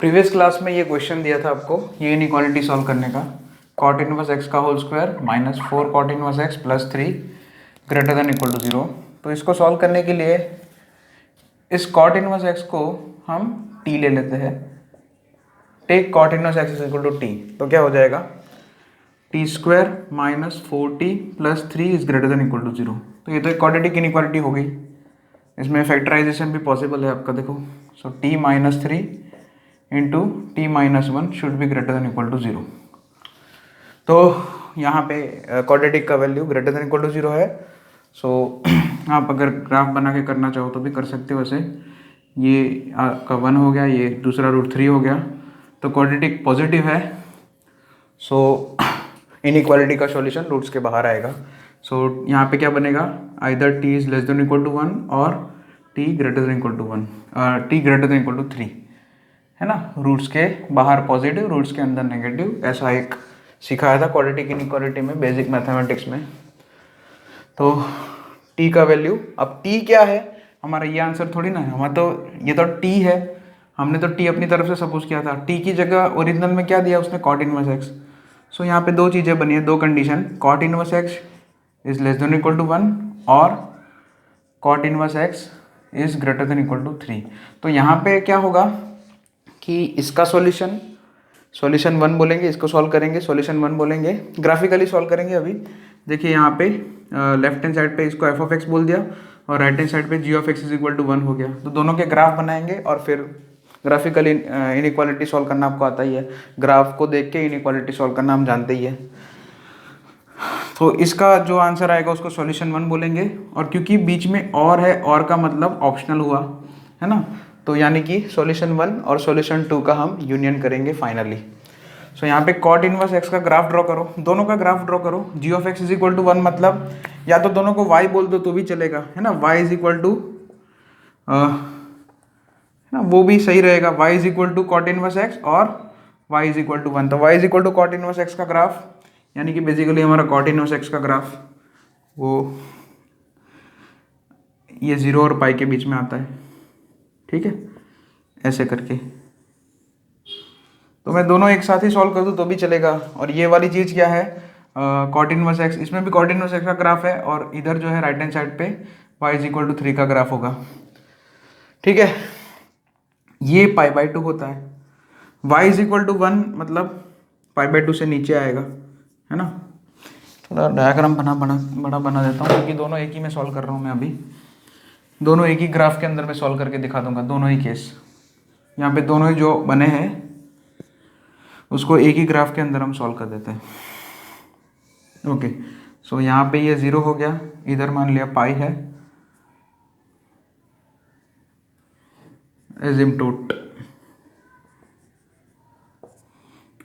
Previous class में ये question दिया था आपको ये इनइक्वालिटी सॉल्व करने का, कॉट इनवर्स एक्स का whole square minus 4 cot inverse x plus 3 greater than equal to 0। तो इसको सॉल्व करने के लिए इस कॉट इनवर्स एक्स को हम t ले लेते हैं। Take cot inverse x is equal to t, तो क्या हो जाएगा t square minus 4t plus 3 is greater than equal to 0। तो ये तो एक क्वाड्रेटिक इनइक्वालिटी हो गई, इसमें फैक्टराइजेशन भी पॉसिबल है आपका। देखो so t minus 3 into t minus 1 should be greater than equal to 0। तो यहाँ पे क्वाड्रेटिक का value greater than equal to 0 है। सो आप अगर ग्राफ बना के करना चाहो तो भी कर सकते हो। वैसे ये आपका 1 हो गया, ये दूसरा रूट 3 हो गया, तो क्वाड्रेटिक पॉजिटिव है। सो इनइक्वालिटी का सॉल्यूशन रूट्स के बाहर आएगा। सो यहाँ पे क्या बनेगा, either t is less than equal to 1 और t greater than equal to 1, t greater than equal to 3 है ना। रूट्स के बाहर पॉजिटिव, रूट्स के अंदर नेगेटिव, ऐसा एक सिखाया था क्वाड्रेटिक इनइक्वालिटी में, बेसिक मैथमेटिक्स में। तो t का वैल्यू, अब t क्या है हमारा, ये आंसर थोड़ी ना है हमारा, तो ये तो t है, हमने तो t अपनी तरफ से सपोज किया था। t की जगह ओरिजिनल में क्या दिया उसने, कॉट इनवर्स एक्स। सो यहाँ पे दो चीज़ें बनी है, दो condition, cot inverse x is less than equal to 1 और cot inverse x is greater than equal to 3। तो यहाँ पे क्या होगा कि इसका सॉल्यूशन 1 बोलेंगे, इसको सॉल्व करेंगे सॉल्यूशन 1 बोलेंगे, ग्राफिकली सॉल्व करेंगे। अभी देखिए यहाँ पे लेफ्ट हैंड साइड पे इसको एफ ऑफ एक्स बोल दिया और राइट हैंड साइड पे G of x is equal to 1 हो गया। तो दोनों के ग्राफ बनाएंगे और फिर ग्राफिकली इनइक्वालिटी सॉल्व करना आपको आता ही है, ग्राफ को देख के इनइक्वालिटी सॉल्व करना हम जानते ही है। तो इसका जो आंसर आएगा उसको सॉल्यूशन 1 बोलेंगे। और क्योंकि बीच में और है, और का मतलब ऑप्शनल हुआ है ना, तो यानी कि सॉल्यूशन 1 और सॉल्यूशन 2 का हम यूनियन करेंगे फाइनली। सो यहाँ पे कॉट इनवर्स एक्स का ग्राफ ड्रॉ करो, दोनों का ग्राफ ड्रॉ करो। G of x is equal to 1 मतलब या तो दोनों को y बोल दो तो भी चलेगा, है ना। y इज इक्वल टू ना, वो भी सही रहेगा, y is equal to cot inverse x और y इज इक्वल टू 1। तो y is equal to cot inverse x का ग्राफ, यानी कि बेसिकली हमारा कॉट इनवर्स एक्स का ग्राफ वो ये 0 और पाई के बीच में आता है, ठीक है, ऐसे करके। तो मैं दोनों एक साथ ही सॉल्व कर दूँ तो भी चलेगा। और ये वाली चीज़ क्या है, कॉट इनवर्स एक्स, इसमें भी कॉट इनवर्स एक्स का ग्राफ है और इधर जो है राइट हैंड साइड पे y इज इक्वल टू 3 का ग्राफ होगा, ठीक है। ये पाई बाई 2 होता है, y इज इक्वल टू 1 मतलब पाई बाई 2 से नीचे आएगा, है ना। थोड़ा डायग्राम बड़ा बना देता हूँ क्योंकि दोनों एक ही में सॉल्व कर रहा हूँ मैं अभी, दोनों एक ही ग्राफ के अंदर में सॉल्व करके दिखा दूंगा, दोनों ही केस। यहाँ पे दोनों ही जो बने हैं उसको एक ही ग्राफ के अंदर हम सॉल्व कर देते हैं। ओके, सो यहाँ पे ये 0 हो गया, इधर मान लिया पाई है, एजिम्पटोट,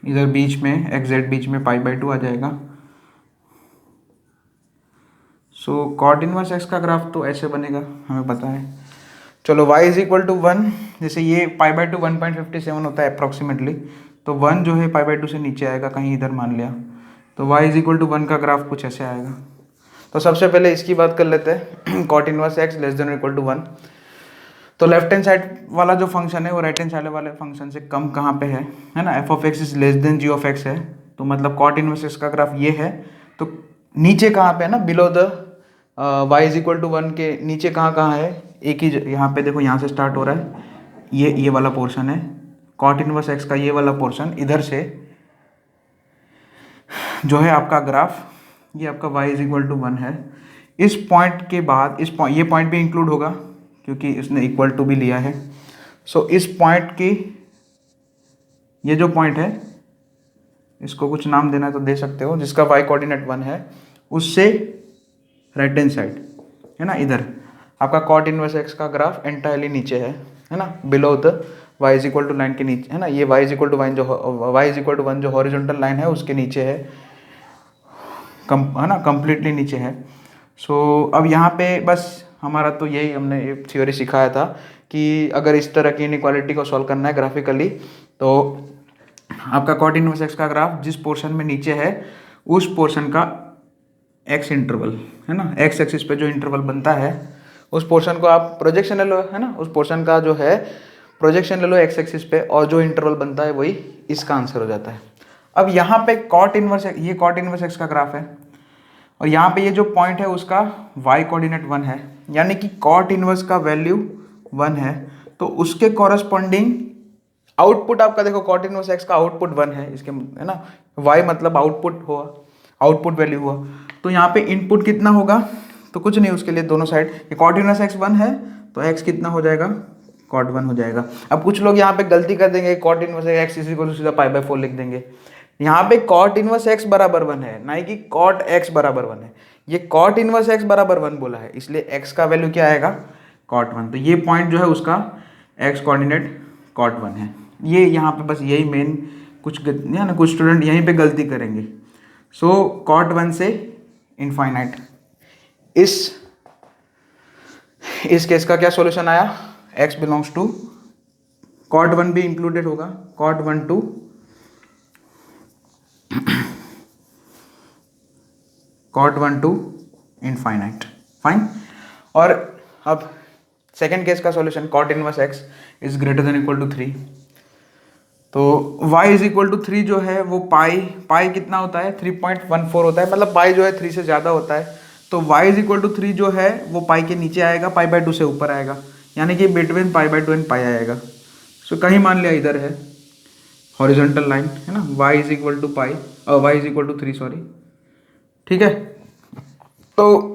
इधर बीच में एग्जैक्ट बीच में पाई बाई 2 आ जाएगा। सो कॉट इनवर्स एक्स का ग्राफ तो ऐसे बनेगा, हमें पता है। चलो y इज इक्वल टू 1, जैसे ये पाई बाई 2 1.57 होता है अप्रॉक्सीमेटली, तो 1 जो है पाई बाई 2 से नीचे आएगा कहीं इधर मान लिया, तो y इज इक्वल टू 1 का ग्राफ कुछ ऐसे आएगा। तो सबसे पहले इसकी बात कर लेते हैं, cot inverse x less than equal to 1। तो लेफ्ट हैंड साइड वाला जो फंक्शन है वो राइट हैंड साइड वाले फंक्शन से कम कहाँ पे है ना, f of x is less than g of x है, तो मतलब कॉट इनवर्स एक्स का ग्राफ ये है। तो नीचे कहाँ पे है ना, below the y is equal to 1 के नीचे कहाँ है, एक ही यहाँ पे देखो, यहाँ से स्टार्ट हो रहा है, ये वाला पोर्शन है कॉट इनवर्स एक्स का, ये वाला पोर्शन इधर से जो है आपका ग्राफ, ये आपका y इज इक्वल टू 1 है। इस पॉइंट के बाद ये पॉइंट भी इंक्लूड होगा क्योंकि इसने इक्वल टू भी लिया है। सो इस पॉइंट की, ये जो पॉइंट है इसको कुछ नाम देना है तो दे सकते हो, जिसका y कोऑर्डिनेट 1 है, उससे राइट हैंड साइड है ना, इधर आपका कॉट इनवर्स एक्स का ग्राफ एंटायरली नीचे है ना, below the y is equal to line के नीचे है ना, ये y इज इक्वल टू 1 जो हॉरिजॉन्टल लाइन है उसके नीचे है, है ना, कंप्लीटली नीचे है। सो अब यहाँ पे बस हमारा तो यही, हमने एक थ्योरी सिखाया था कि अगर इस तरह की इनइक्वालिटी को सॉल्व करना है ग्राफिकली, तो आपका कॉट इनवर्स एक्स का ग्राफ जिस पोर्शन में नीचे है उस पोर्शन का एक्स इंटरवल है ना, एक्स एक्सिस पे जो इंटरवल बनता है उस पोर्शन को आप प्रोजेक्शनल है ना, उस पोर्शन का जो है प्रोजेक्शन ले लो एक्स एक्सिस पे और जो इंटरवल बनता है वही इसका आंसर हो जाता है। अब यहाँ पे कॉट इनवर्स, ये कॉट इनवर्स एक्स का ग्राफ है और यहाँ पे ये जो पॉइंट है उसका y कोऑर्डिनेट 1 है, यानी कि कॉट इनवर्स का वैल्यू 1 है, तो उसके कॉरस्पॉन्डिंग आउटपुट आपका देखो कॉट इनवर्स एक्स का आउटपुट 1 है, इसके है ना, y मतलब आउटपुट हुआ, आउटपुट वैल्यू हुआ, तो यहाँ पे इनपुट कितना होगा, तो कुछ नहीं, उसके लिए दोनों साइड ये कॉट इनवर्स एक्स 1 है तो x कितना हो जाएगा, कॉट 1 हो जाएगा। अब कुछ लोग यहाँ पे गलती कर देंगे, cot inverse x is equal to सीधा पाई बाय 4 लिख देंगे। यहाँ पे कॉट इनवर्स एक्स बराबर 1 है, ना कि कॉट एक्स बराबर 1 है, ये कॉट इनवर्स एक्स बराबर 1 बोला है, इसलिए एक्स का वैल्यू क्या आएगा, कॉट 1। तो ये पॉइंट जो है उसका एक्स कोऑर्डिनेट कॉट 1 है। ये यहाँ पे बस यही मेन कुछ है ना, कुछ स्टूडेंट यहीं पे गलती करेंगे। सो कॉट 1 से इनफाइनाइट, इस केस का क्या सॉल्यूशन आया, x बिलोंग्स टू कॉट 1 भी इंक्लूडेड होगा, cot 1 to cot 1 to infinite, fine. और अब सेकेंड केस का solution, cot inverse x is greater than equal to 3, तो y इज इक्वल टू 3 जो है वो पाई कितना होता है, 3.14 होता है, मतलब पाई जो है 3 से ज़्यादा होता है, तो y इज इक्वल टू 3 जो है वो पाई के नीचे आएगा, पाई बाय 2 से ऊपर आएगा, यानी कि between pi by 2 and pi आएगा। सो कहीं मान लिया इधर है हॉरिजॉन्टल लाइन है ना, y is equal to pi और y is equal to 3 sorry, ठीक है। तो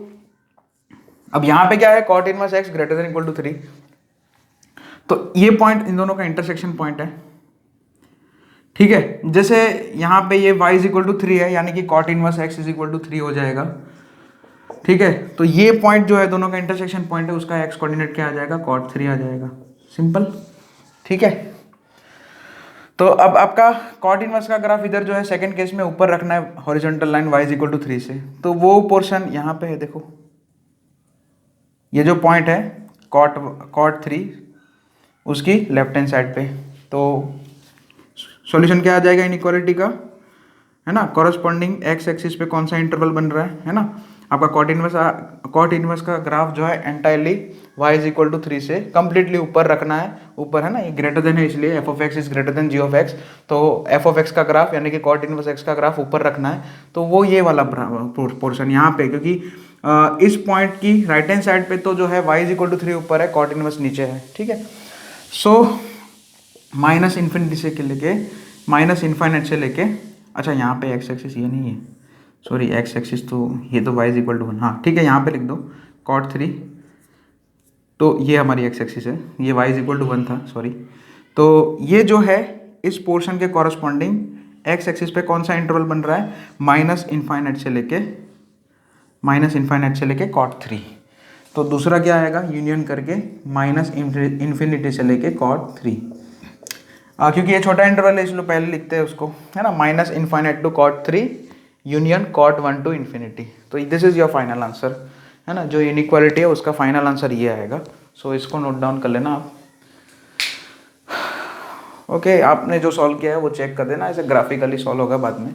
अब यहाँ पे क्या है, cot inverse x greater than equal to 3, तो ये पॉइंट इन दोनों का इंटरसेक्शन पॉइंट है, ठीक है। जैसे यहाँ पे ये y इज इक्वल टू 3 है, यानी कि cot inverse x is equal to 3 हो जाएगा, ठीक है। तो ये पॉइंट जो है दोनों का इंटरसेक्शन पॉइंट है, उसका x कोऑर्डिनेट क्या आ जाएगा, कॉट 3 आ जाएगा, सिंपल, ठीक है। तो अब आपका कॉट इनवर्स का ग्राफ इधर जो है सेकंड केस में ऊपर रखना है horizontal line y is equal to 3 से, तो वो पोर्शन यहाँ पे है, देखो ये जो पॉइंट है कॉट 3 उसकी लेफ्ट हैंड साइड पे, तो सॉल्यूशन क्या आ जाएगा इनइक्वालिटी का, है ना, कॉरस्पॉन्डिंग एक्स एक्सिस पे कौन सा इंटरवल बन रहा है ना, आपका कॉट इनवर्स का ग्राफ जो है entirely y is equal to 3 से कंप्लीटली ऊपर रखना है, ऊपर है ना, ये ग्रेटर देन है इसलिए f of x is greater then g of x, तो f ऑफ x का ग्राफ यानी कि कॉट इनवर्स x का ग्राफ ऊपर रखना है, तो वो ये वाला पोर्शन यहाँ पे, क्योंकि इस पॉइंट की राइट हैंड साइड पे तो जो है y इज इक्वल टू 3 ऊपर है, कॉट इनवर्स नीचे है, ठीक है। सो माइनस इन्फिनिटी से लेके माइनस इनफाइनाइट से लेके, अच्छा यहाँ पे एक्स एक्सिस ये नहीं है, सॉरी एक्स एक्सिस तो ये तो y इज इक्वल टू 1, हाँ ठीक है, यहाँ पे लिख दो कॉट 3, तो ये हमारी एक्स एक्सिस है, ये y इज इक्वल टू 1 था, सॉरी। तो ये जो है इस पोर्शन के कॉरस्पॉन्डिंग एक्स एक्सिस पे कौन सा इंटरवल बन रहा है, माइनस इनफाइनाइट से लेके कॉट 3, तो दूसरा क्या आएगा, यूनियन करके माइनस इन्फिनिटी से लेके कॉट 3, क्योंकि ये छोटा इंटरवल है इसलिए पहले लिखते हैं उसको, है ना, minus infinite to cot 3 union cot 1 to infinity, तो this is your final answer, है ना, जो इनइक्वालिटी है उसका फाइनल आंसर ये आएगा। सो इसको नोट डाउन कर लेना आप, ओके। आपने जो सॉल्व किया है वो चेक कर देना, ऐसे ग्राफिकली सॉल्व होगा बाद में,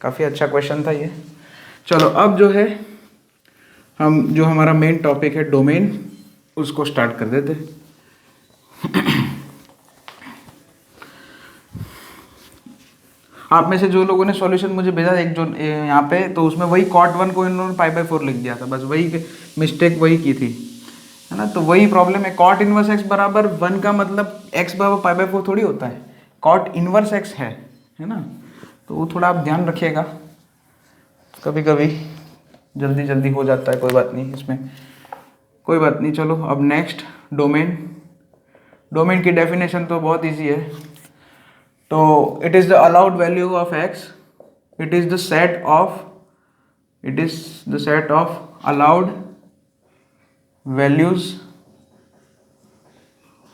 काफ़ी अच्छा क्वेश्चन था ये। चलो अब जो है हम जो हमारा मेन टॉपिक है डोमेन, उसको स्टार्ट कर देते हैं। आप में से जो लोगों ने सॉल्यूशन मुझे भेजा एक जो यहाँ पे, तो उसमें वही कॉट 1 को इन्होंने पाई बाय 4 लिख दिया था, बस वही मिस्टेक वही की थी, है ना। तो वही प्रॉब्लम है, कॉट इनवर्स x बराबर 1 का मतलब x बराबर पाई बाय 4 थोड़ी होता है, कॉट इनवर्स x है ना, तो वो थोड़ा आप ध्यान रखिएगा, कभी कभी जल्दी हो जाता है, कोई बात नहीं, इसमें कोई बात नहीं। चलो अब नेक्स्ट डोमेन की डेफिनेशन तो बहुत ईजी है, तो it is the allowed value of x, it is the set of allowed values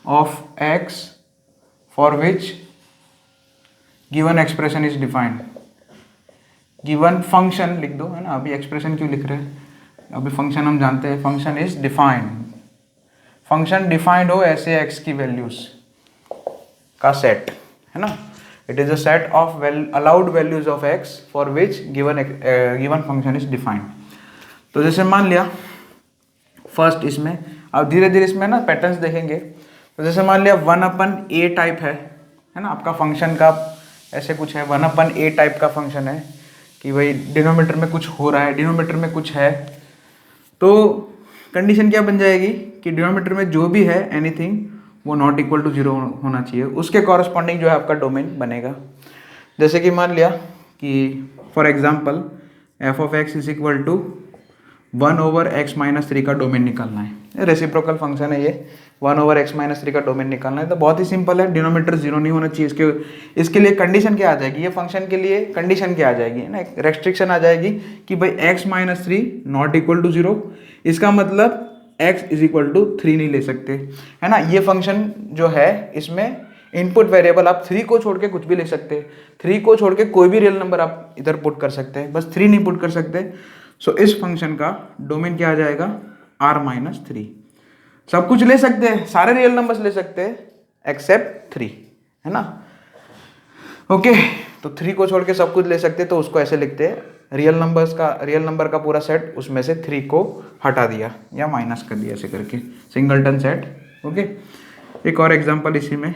of x for which given expression is defined, given function लिख दो, है ना, अभी एक्सप्रेशन क्यों लिख रहे हैं, अभी फंक्शन हम जानते हैं, function is defined, function defined हो ऐसे x की वैल्यूज का सेट, है ना, it is a set of allowed values of x for which given function is defined. तो जैसे मान लिया फर्स्ट इसमें, अब धीरे धीरे इसमें ना पैटर्न्स देखेंगे, तो जैसे मान लिया 1/a टाइप है ना, आपका फंक्शन का ऐसे कुछ है, 1/a टाइप का फंक्शन है कि भाई डिनोमीटर में कुछ हो रहा है, डिनोमीटर में कुछ है, तो कंडीशन क्या बन जाएगी कि डिनोमीटर में जो भी है एनीथिंग वो नॉट इक्वल टू 0 होना चाहिए, उसके कॉरस्पॉन्डिंग जो है आपका डोमेन बनेगा। जैसे कि मान लिया कि for example f of x is equal to 1/x-3 का डोमेन निकालना है, रेसिप्रोकल फंक्शन है ये, 1/x-3 का डोमेन निकालना है। तो बहुत ही सिंपल है, डिनोमीटर 0 नहीं होना चाहिए। इसके लिए कंडीशन क्या आ जाएगी, ये फंक्शन के लिए कंडीशन क्या आ जाएगी ना, रेस्ट्रिक्शन आ जाएगी कि भाई x-3 नॉट इक्वल टू 0, इसका मतलब x इज इक्वल टू 3 नहीं ले सकते, है ना। ये फंक्शन जो है इसमें इनपुट वेरिएबल आप 3 को छोड़ के कुछ भी ले सकते हैं, 3 को छोड़ के कोई भी रियल नंबर आप इधर पुट कर सकते हैं, बस 3 नहीं पुट कर सकते। सो इस फंक्शन का डोमेन क्या आ जाएगा, r-3। सब कुछ ले सकते हैं, सारे रियल नंबर्स ले सकते हैं एक्सेप्ट 3, है ना। ओके, तो 3 को छोड़ के सब कुछ ले सकते हैं, तो उसको ऐसे लिखते हैं रियल नंबर का पूरा सेट, उसमें से 3 को हटा दिया या माइनस कर दिया ऐसे करके, सिंगलटन सेट। ओके, एक और एग्जांपल इसी में,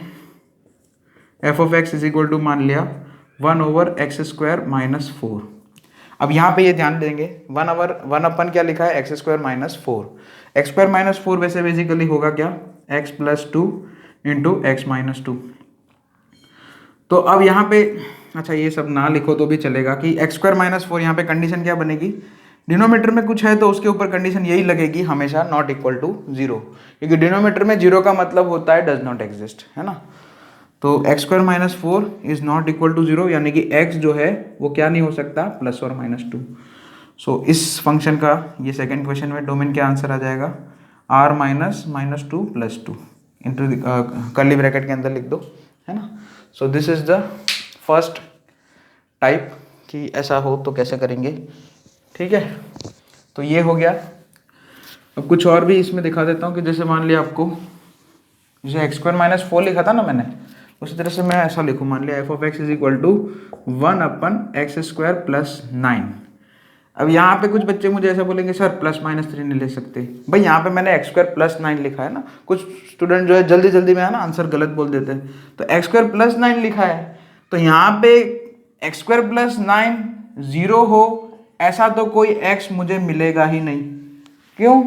f of x is equal to मान लिया 1/x² - 4। अब यहाँ पे ये ध्यान देंगे 1 क्या लिखा है, x² - 4, x² - 4 वैसे बेसिकली होगा क्या, x + 2 × x - 2। तो अब यहाँ पे अच्छा ये सब ना लिखो तो भी चलेगा कि x² - 4, यहाँ पे कंडीशन क्या बनेगी, डिनोमीटर में कुछ है तो उसके ऊपर कंडीशन यही लगेगी हमेशा, नॉट इक्वल टू 0, क्योंकि डिनोमीटर में 0 का मतलब होता है डज नॉट एग्जिस्ट, है ना। तो x² - 4 is not equal to 0, यानी कि x जो है वो क्या नहीं हो सकता, +or-2। सो इस फंक्शन का ये सेकंड क्वेश्चन में डोमेन क्या आंसर आ जाएगा, r-2 + 2 इंटू कर्ली ब्रैकेट के अंदर लिख दो, है ना। So this is the first type कि ऐसा हो तो कैसे करेंगे, ठीक है। तो ये हो गया। अब कुछ और भी इसमें दिखा देता हूँ कि जैसे मान लिया आपको जैसे x² - 4 लिखा था ना मैंने, उसी तरह से मैं ऐसा लिखूँ, मान लिया f of x is equal to 1/x² + 9। अब यहाँ पे कुछ बच्चे मुझे ऐसा बोलेंगे सर +-3 नहीं ले सकते, भाई यहाँ पे मैंने x² + 9 लिखा है ना, कुछ स्टूडेंट जो है जल्दी जल्दी में है ना आंसर गलत बोल देते हैं, तो x² + 9 लिखा है, तो यहाँ पे x² + 9 0 हो ऐसा तो कोई x मुझे मिलेगा ही नहीं, क्यों,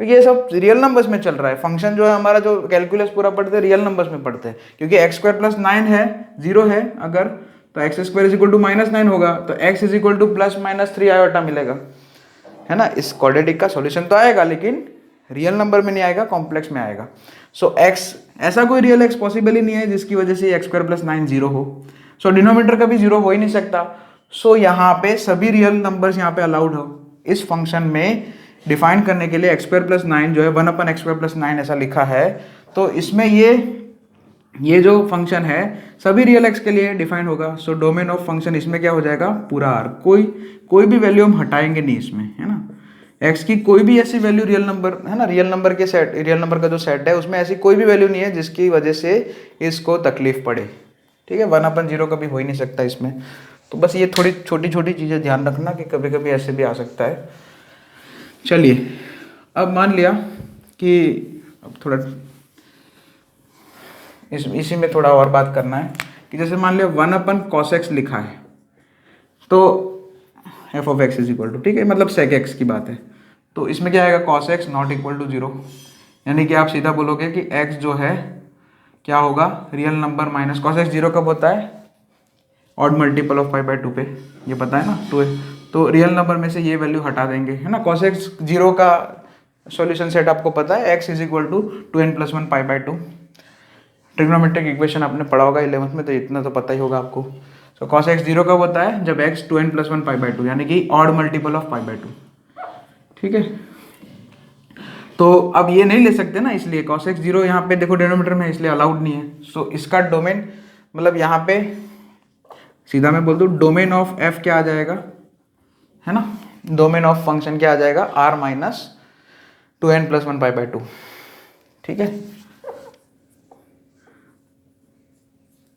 क्योंकि ये सब रियल नंबर्स में चल रहा है। फंक्शन जो है हमारा, जो कैलकुलस पूरा पढ़ते हैं रियल नंबर्स में पढ़ते हैं, क्योंकि x² + 9 है, 0 है अगर, तो x² = -9 होगा, तो x = +-3 आयोटा मिलेगा, है ना। इस क्वाड्रेटिक का सॉल्यूशन तो आएगा लेकिन रियल नंबर में नहीं आएगा, कॉम्प्लेक्स में आएगा। सो x ऐसा कोई रियल x पॉसिबल ही नहीं है जिसकी वजह से x² + 9 0 हो। सो डिनोमीटर कभी 0 हो ही नहीं सकता। सो यहाँ पे सभी रियल नंबर्स यहाँ पे अलाउड हो। इस फंक्शन में डिफाइन करने के लिए x² + 9 जो है 1/x² + 9 ऐसा लिखा है, तो इसमें ये जो फंक्शन है सभी रियल x के लिए डिफाइन होगा। सो डोमेन ऑफ फंक्शन इसमें क्या हो जाएगा, पूरा R, कोई भी वैल्यू हम हटाएंगे नहीं इसमें, है ना। x की कोई भी ऐसी वैल्यू रियल नंबर, है ना, रियल नंबर का जो सेट है उसमें ऐसी कोई भी वैल्यू नहीं है जिसकी वजह से इसको तकलीफ पड़े, ठीक है। 1/0 कभी हो ही नहीं सकता इसमें। तो बस ये थोड़ी छोटी छोटी चीज़ें ध्यान रखना कि कभी कभी ऐसे भी आ सकता है। चलिए, अब मान लिया कि अब थोड़ा इसी में थोड़ा और बात करना है कि जैसे मान लिया 1/cos x लिखा है, तो f of x is equal to, ठीक है, मतलब sec x की बात है, तो इसमें क्या आएगा, cos x not equal to 0, यानी कि आप सीधा बोलोगे कि x जो है क्या होगा, real number minus cos x 0 कब होता है, ऑड मल्टीपल ऑफ π/2 पे, ये पता है ना 2 है, तो रियल नंबर में से ये वैल्यू हटा देंगे, है ना। cos x 0 का सॉल्यूशन सेट आपको पता है, x = 2n + 1 π/2। ट्रिग्नोमेट्रिक इक्वेशन आपने पढ़ा होगा 11th में, तो इतना तो पता ही होगा आपको। सो cos x 0 कब होता है, जब x 2n + 1 π/2, यानी कि ऑड मल्टीपल ऑफ π/2, ठीक है। तो अब ये नहीं ले सकते ना, इसलिए cos x 0 यहाँ पे देखो डिनोमीटर में, इसलिए अलाउड नहीं है। सो इसका डोमेन, मतलब यहाँ पे सीधा मैं बोल दूँ डोमेन ऑफ f क्या आ जाएगा, है ना, डोमेन ऑफ फंक्शन क्या आ जाएगा, r - 2n + 1 π/2, ठीक है।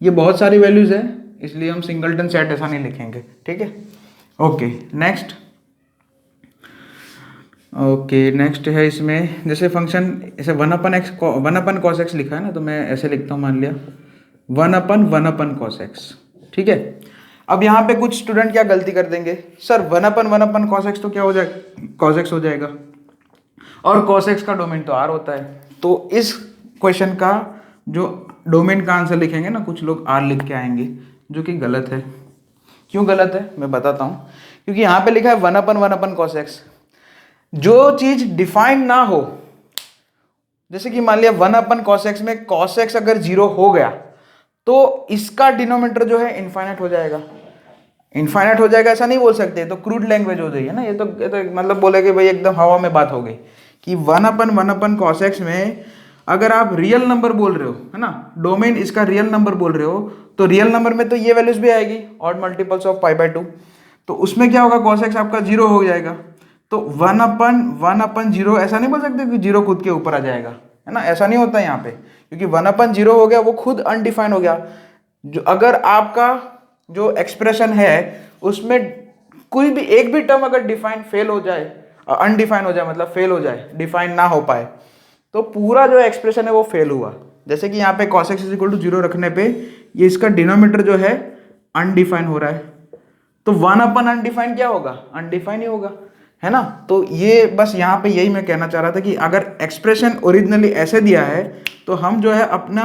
ये बहुत सारी वैल्यूज है इसलिए हम सिंगलटन सेट ऐसा नहीं लिखेंगे, ठीक है। ओके, नेक्स्ट ओके नेक्स्ट है इसमें, जैसे फंक्शन ऐसे 1/cos x लिखा है ना, तो मैं ऐसे लिखता हूँ, मान लिया 1/1/cos x, ठीक है। अब यहाँ पे कुछ स्टूडेंट क्या गलती कर देंगे, सर 1/1/cos x तो क्या हो जाएगा, cos x हो जाएगा, और cos x का डोमेन तो r होता है। तो इस क्वेश्चन का जो डोमेन का आंसर लिखेंगे ना, कुछ लोग r लिख के आएंगे, जो कि गलत है। क्यों गलत है मैं बताता हूँ, क्योंकि यहाँ पे लिखा है 1/1/cos x। जो चीज डिफाइंड ना हो, जैसे कि मान लिया 1/cos x में cos x अगर 0 हो गया तो इसका डिनोमिनेटर जो है इनफाइनाइट हो जाएगा। इनफाइनाइट हो जाएगा ऐसा नहीं बोल सकते, तो क्रूड लैंग्वेज हो गई है ना, ये तो मतलब बोले कि भाई एकदम हवा में बात हो गई कि 1/1/cos x में अगर आप रियल नंबर बोल रहे हो, है ना, डोमेन इसका रियल नंबर बोल रहे हो, तो रियल नंबर में तो ये वैल्यूज भी आएगी, ऑड मल्टीपल्स ऑफ π/2। तो उसमें क्या होगा, cos x आपका 0 हो जाएगा। तो 1/1/0 ऐसा नहीं बोल सकते कि 0 खुद के ऊपर आ जाएगा, है ना, ऐसा नहीं होता यहाँ पे, क्योंकि 1/0 हो गया वो खुद अनडिफाइन हो गया। जो अगर आपका जो एक्सप्रेशन है उसमें कोई भी एक भी टर्म अगर डिफाइन फेल हो जाए, अनडिफाइन हो जाए, मतलब फेल हो जाए, डिफाइन ना हो पाए, तो पूरा जो एक्सप्रेशन है वो फेल हुआ। जैसे कि यहाँ पे cos x = 0 रखने पे ये इसका डिनोमिनेटर जो है अनडिफाइन हो रहा है, तो 1/अनडिफाइन क्या होगा, अनडिफाइन ही होगा, है ना। तो ये बस यहाँ पे यही मैं कहना चाह रहा था कि अगर एक्सप्रेशन ओरिजिनली ऐसे दिया है तो हम जो है अपना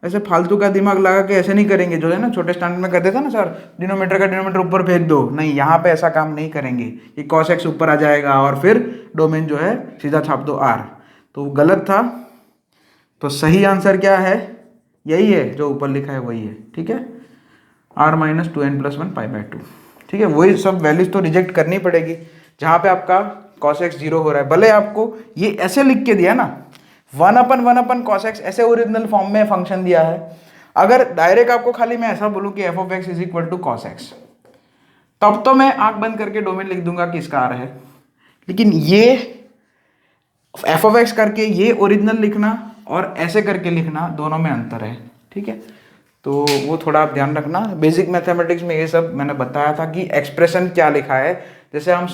ऐसे फालतू का दिमाग लगा के ऐसे नहीं करेंगे, जो है ना छोटे स्टैंडर्ड में कहते थे ना, सर डिनोमीटर का डिनोमीटर ऊपर भेज दो, नहीं, यहाँ पे ऐसा काम नहीं करेंगे कि cos x ऊपर आ जाएगा और फिर डोमेन जो है सीधा छाप दो r, तो गलत था। तो सही आंसर क्या है, यही है जो ऊपर लिखा है वही है, ठीक है, r - 2n + 1 π/2, ठीक है। वही सब वैल्यूज तो रिजेक्ट करनी पड़ेगी जहाँ पे आपका cos x 0 हो रहा है। भले आपको ये ऐसे लिख के दिया ना, 1/1/cos x ऐसे ओरिजिनल फॉर्म में फंक्शन दिया है, अगर डायरेक्ट आपको खाली मैं ऐसा बोलूं कि f(x) = cos x, तब तो मैं आंख बंद करके डोमेन लिख दूंगा कि इसका r है। लेकिन ये f(x) करके ये ओरिजिनल लिखना और ऐसे करके लिखना, दोनों में अंतर है, ठीक है। तो वो थोड़ा आप ध्यान रखना। बेसिक मैथमेटिक्स में ये सब मैंने बताया था कि एक्सप्रेशन क्या लिखा है। जैसे हम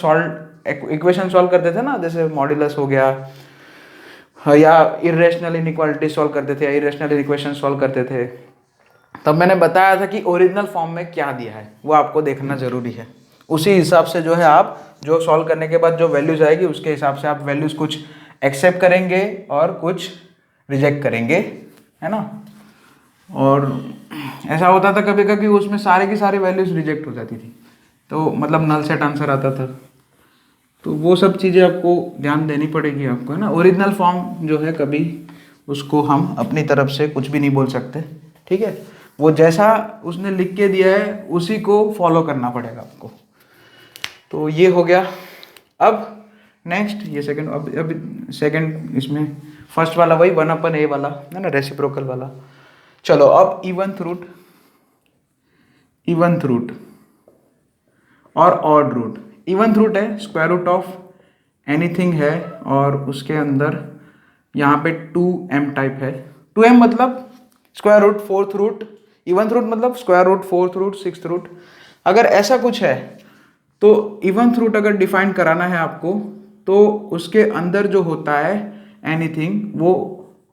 इक्वेशन सॉल्व करते थे ना, जैसे मॉड्यूलस हो गया, या इरेशनल इनइक्वालिटी सॉल्व करते थे, या इरेशनल इक्वेशन सॉल्व करते थे, तब मैंने बताया था कि ओरिजिनल फॉर्म में क्या दिया है वो आपको देखना जरूरी है। उसी हिसाब से जो है आप जो सॉल्व करने के बाद जो वैल्यूज आएगी उसके हिसाब से आप वैल्यूज कुछ एक्सेप्ट करेंगे और कुछ रिजेक्ट करेंगे, है ना। और ऐसा होता था कभी कभी उसमें सारे की सारी वैल्यूज रिजेक्ट हो जाती थी, तो मतलब नल सेट आंसर आता था। तो वो सब चीज़ें आपको ध्यान देनी पड़ेगी आपको, है ना। ओरिजिनल फॉर्म जो है कभी उसको हम अपनी तरफ से कुछ भी नहीं बोल सकते, ठीक है। वो जैसा उसने लिख के दिया है उसी को फॉलो करना पड़ेगा आपको। तो ये हो गया। अब नेक्स्ट ये सेकंड, अब सेकंड इसमें फर्स्ट वाला वही 1/a वाला है ना, रेसिप्रोकल वाला। चलो अब इवन्थ रूट और ऑड रूट। इवन्थ रूट है स्क्वायर रूट ऑफ एनीथिंग है, और उसके अंदर यहाँ पे 2m टाइप है। 2m मतलब square root, fourth root. Eventh root मतलब square root, fourth root, sixth root. अगर ऐसा कुछ है तो इवन्थ रूट अगर डिफाइन कराना है आपको, तो उसके अंदर जो होता है एनीथिंग वो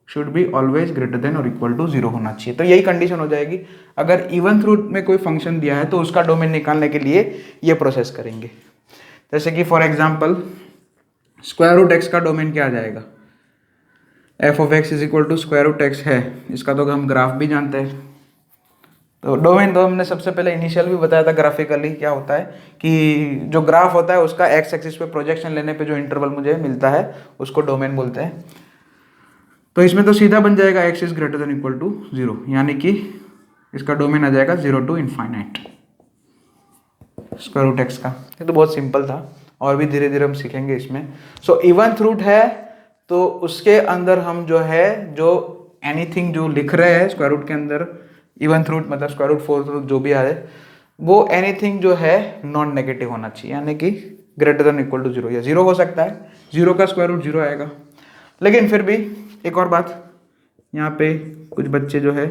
should be always greater than और इक्वल टू 0 होना चाहिए। तो यही कंडीशन हो जाएगी। अगर इवन्थ रूट में कोई फंक्शन दिया है तो उसका डोमेन निकालने के लिए ये प्रोसेस करेंगे। जैसे कि for example square root x का डोमेन क्या आ जाएगा, f(x) = स्क्वायर रूट x है, इसका तो हम ग्राफ भी जानते हैं। तो डोमेन तो हमने सबसे पहले इनिशियल भी बताया था, ग्राफिकली क्या होता है कि जो ग्राफ होता है उसका x एक्सिस पे प्रोजेक्शन लेने पे जो इंटरवल मुझे मिलता है उसको डोमेन बोलते हैं। तो इसमें तो सीधा बन जाएगा x > > 0, यानी कि इसका डोमेन आ जाएगा 0 to ∞ स्क्वायर रूट x का। ये तो बहुत सिंपल था, और भी धीरे धीरे हम सीखेंगे इसमें। सो इवन्थ रूट है तो उसके अंदर हम जो है जो एनीथिंग जो लिख रहे हैं स्क्वायर रूट के अंदर, इवन्थ रूट मतलब स्क्वायर रूट, फोर्थ रूट जो भी आए, वो एनीथिंग जो है नॉन नेगेटिव होना चाहिए, यानी कि ग्रेटर देन इक्वल टू 0 या 0 हो सकता है, 0 का स्क्वायर रूट 0 आएगा। लेकिन फिर भी एक और बात, यहाँ पे कुछ बच्चे जो है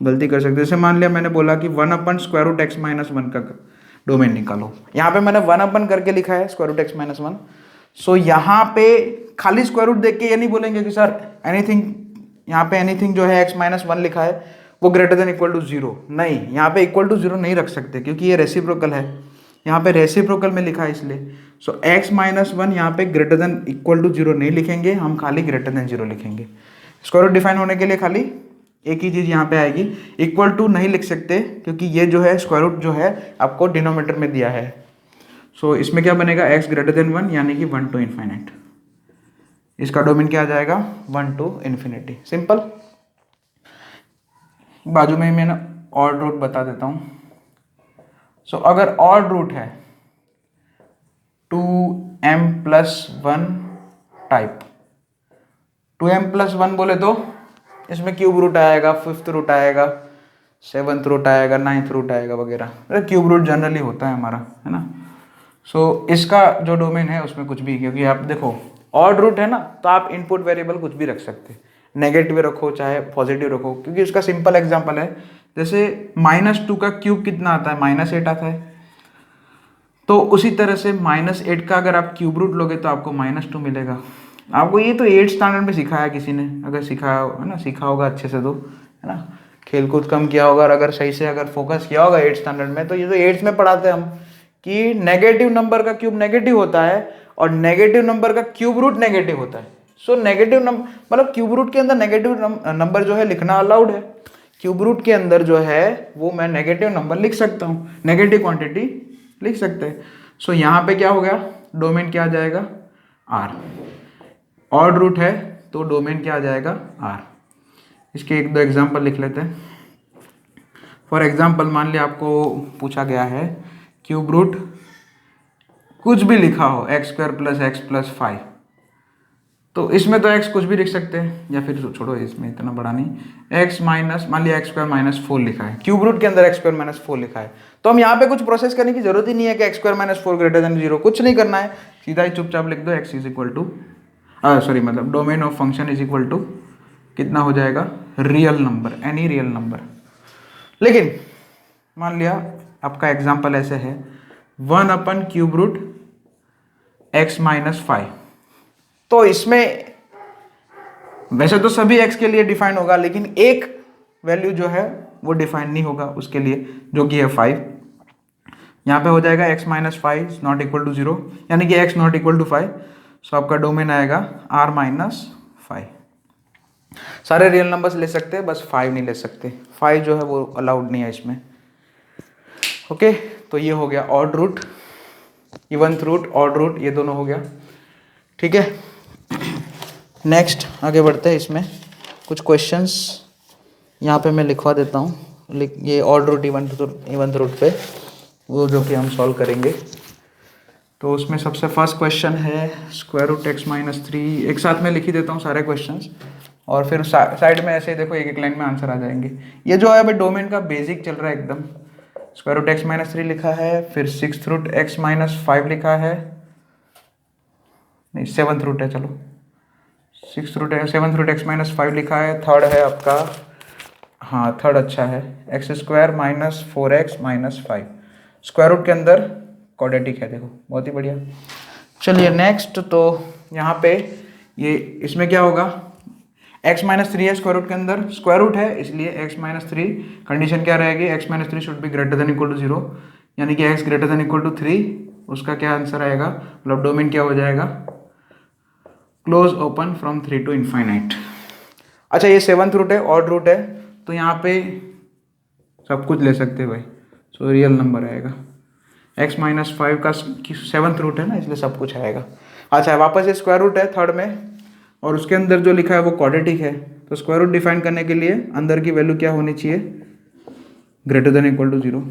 गलती कर सकते हैं। जैसे मान लिया मैंने बोला कि 1/√x - 1 का डोमेन निकालो, यहाँ पे मैंने 1/, करके लिखा है स्क्वायर रूट x - 1, सो यहाँ पे खाली स्क्वायर रूट देख के ये नहीं बोलेंगे कि सर एनीथिंग, यहाँ पे एनीथिंग जो है एक्स माइनस वन लिखा है वो greater than equal to zero, नहीं, यहाँ पे इक्वल टू जीरो नहीं रख सकते क्योंकि ये रेसिप्रोकल है, यहाँ पे रेसिप्रोकल में लिखा है इसलिए। सो एक्स माइनस वन यहाँ पे greater than equal to zero नहीं लिखेंगे, हम खाली ग्रेटर देन जीरो लिखेंगे। स्क्वायर रूट डिफाइन होने के लिए खाली एक ही चीज़ यहाँ पे आएगी, इक्वल टू नहीं लिख सकते क्योंकि ये जो है स्क्वायर रूट जो है आपको डिनोमिनेटर में दिया है। सो इसमें क्या बनेगा, एक्स ग्रेटर देन वन यानी कि 1 to इन्फिनिट, इसका डोमेन क्या आ जाएगा 1 to इन्फिनिटी, सिंपल। बाजू में ही मैंने ऑड रूट बता देता हूँ। सो अगर ऑड रूट है 2m+1 टाइप, 2m+1 बोले तो इसमें क्यूब रूट आएगा, फिफ्थ रूट आएगा, सेवन्थ रूट आएगा, नाइन्थ रूट आएगा वगैरह, क्यूब रूट जनरली होता है हमारा, है ना। सो इसका जो डोमेन है उसमें कुछ भी, क्योंकि आप देखो ऑड रूट है ना, तो आप इनपुट वेरिएबल कुछ भी रख सकते हैं, नेगेटिव रखो चाहे पॉजिटिव रखो, क्योंकि उसका सिंपल एग्जांपल है, जैसे -2 का क्यूब कितना आता है, -8 आता है। तो उसी तरह से -8 का अगर आप क्यूब रूट लोगे तो आपको -2 मिलेगा। आपको ये तो 8th स्टैंडर्ड में सिखाया किसी ने, अगर सिखाया है ना, सीखा होगा अच्छे से तो, है ना, खेल कूद कम किया होगा और अगर सही से अगर फोकस किया होगा 8th स्टैंडर्ड में, तो ये तो 8th में पढ़ाते हैं हम कि नेगेटिव नंबर का क्यूब नेगेटिव होता है और नेगेटिव नंबर का क्यूब रूट नेगेटिव होता है। सो नेगेटिव नंबर मतलब क्यूब रूट के अंदर नेगेटिव नंबर जो है लिखना अलाउड है, क्यूब रूट के अंदर जो है वो मैं नेगेटिव नंबर लिख सकता हूँ, नेगेटिव क्वांटिटी लिख सकते हैं। सो यहाँ पे क्या हो गया, डोमेन क्या आ जाएगा R, ऑड रूट है तो डोमेन क्या आ जाएगा R। इसके एक दो एग्जांपल लिख लेते हैं। फॉर एग्जांपल मान लिया आपको पूछा गया है क्यूब रूट कुछ भी लिखा हो x² + x + 5, तो इसमें तो x कुछ भी लिख सकते हैं, या फिर छोड़ो इसमें इतना बड़ा नहीं, x माइनस मान लिया x² - 4 लिखा है, क्यूब रूट के अंदर x² - 4 लिखा है, तो हम यहाँ पे कुछ प्रोसेस करने की जरूरत ही नहीं है कि x² - 4 ग्रेटर देन 0, कुछ नहीं करना है, सीधा ही चुपचाप लिख दो x मतलब domain of function is equal to कितना हो जाएगा, real number, any real number. लेकिन मान लिया आपका एग्जाम्पल ऐसे है 1/³ x - 5, तो इसमें वैसे तो सभी x के लिए डिफाइन होगा, लेकिन एक वैल्यू जो है वो डिफाइन नहीं होगा उसके लिए, जो कि है 5। यहाँ पे हो जाएगा x - 5 is not equal to 0, यानी कि x not equal to 5। So आपका डोमेन आएगा R - 5। सारे रियल नंबर्स ले सकते हैं, बस 5 नहीं ले सकते, 5 जो है वो अलाउड नहीं है इसमें। ओके, तो ये हो गया odd root, eventh root, odd root, ये दोनों हो गया, ठीक है। नेक्स्ट आगे बढ़ते हैं, इसमें कुछ क्वेश्चंस यहाँ पे मैं लिखवा देता हूँ, ये ऑड रूट इवन्थ रूट पे वो जो कि हम सॉल्व करेंगे। तो उसमें सबसे फर्स्ट क्वेश्चन है √x - 3, एक साथ में लिख ही देता हूँ सारे क्वेश्चंस, और फिर साइड में ऐसे ही देखो एक एक लाइन में आंसर आ जाएंगे। ये जो है अभी डोमेन का बेसिक चल रहा है एकदम, √x - 3 लिखा है, फिर 6th√x - 5 लिखा है, नहीं 7th रूट है, चलो 7th√x - 5 लिखा है, थर्ड है आपका, हाँ थर्ड अच्छा है, x² - 4x - 5, स्क्वायर रूट के अंदर क्वाड्रेटिक है, देखो बहुत ही बढ़िया। चलिए नेक्स्ट, तो यहाँ पे ये इसमें क्या होगा, x - 3 है स्क्वायर रूट के अंदर, स्क्वायर रूट है इसलिए x - 3, कंडीशन क्या रहेगी, x - 3 should be greater than equal to 0, यानी कि x greater than equal to 3, उसका क्या आंसर आएगा, मतलब डोमेन क्या हो जाएगा, close open from 3 to infinite. अच्छा ये 7th रूट है, ऑड रूट है, तो यहाँ पे सब कुछ ले सकते हैं भाई, सो रियल नंबर आएगा, x - 5 का 7th रूट है ना, इसलिए सब कुछ आएगा। अच्छा वापस ये स्क्वायर रूट है थर्ड में, और उसके अंदर जो लिखा है वो क्वाड्रेटिक है, तो स्क्वायर रूट डिफाइन करने के लिए अंदर की वैल्यू क्या होनी चाहिए, ग्रेटर देन इक्वल टू 0।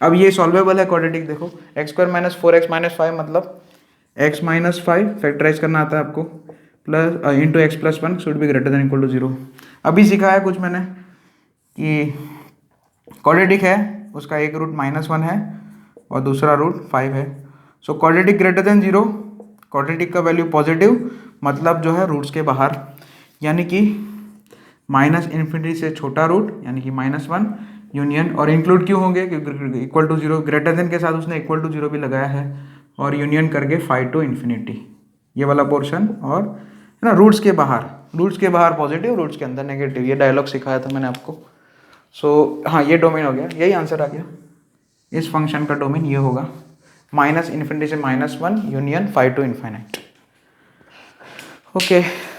अब ये सॉल्वेबल है क्वाड्रेटिक, देखो x² - 4x - 5 मतलब x - 5 फैक्टराइज करना आता है आपको, plus into x + 1 should be greater than equal to 0। अभी सिखाया कुछ मैंने कि क्वाड्रेटिक है, उसका एक रूट -1 है और दूसरा रूट 5 है। So quadratic greater than 0, quadratic का वैल्यू पॉजिटिव, मतलब जो है रूट्स के बाहर, यानी कि -∞ से छोटा रूट यानी कि -1 यूनियन, और इंक्लूड क्यों होंगे क्योंकि इक्वल टू 0, ग्रेटर देन के साथ उसने इक्वल टू 0 भी लगाया है, और यूनियन करके 5 to इन्फिनिटी। ये वाला पोर्शन, और है ना रूट्स के बाहर पॉजिटिव, रूट्स के अंदर नेगेटिव। ये डायलॉग सिखाया था मैंने आपको। सो हाँ, ये डोमेन हो गया, यही आंसर आ गया। इस फंक्शन का डोमेन ये होगा -∞ से -1 यूनियन 5 to ∞। ओके।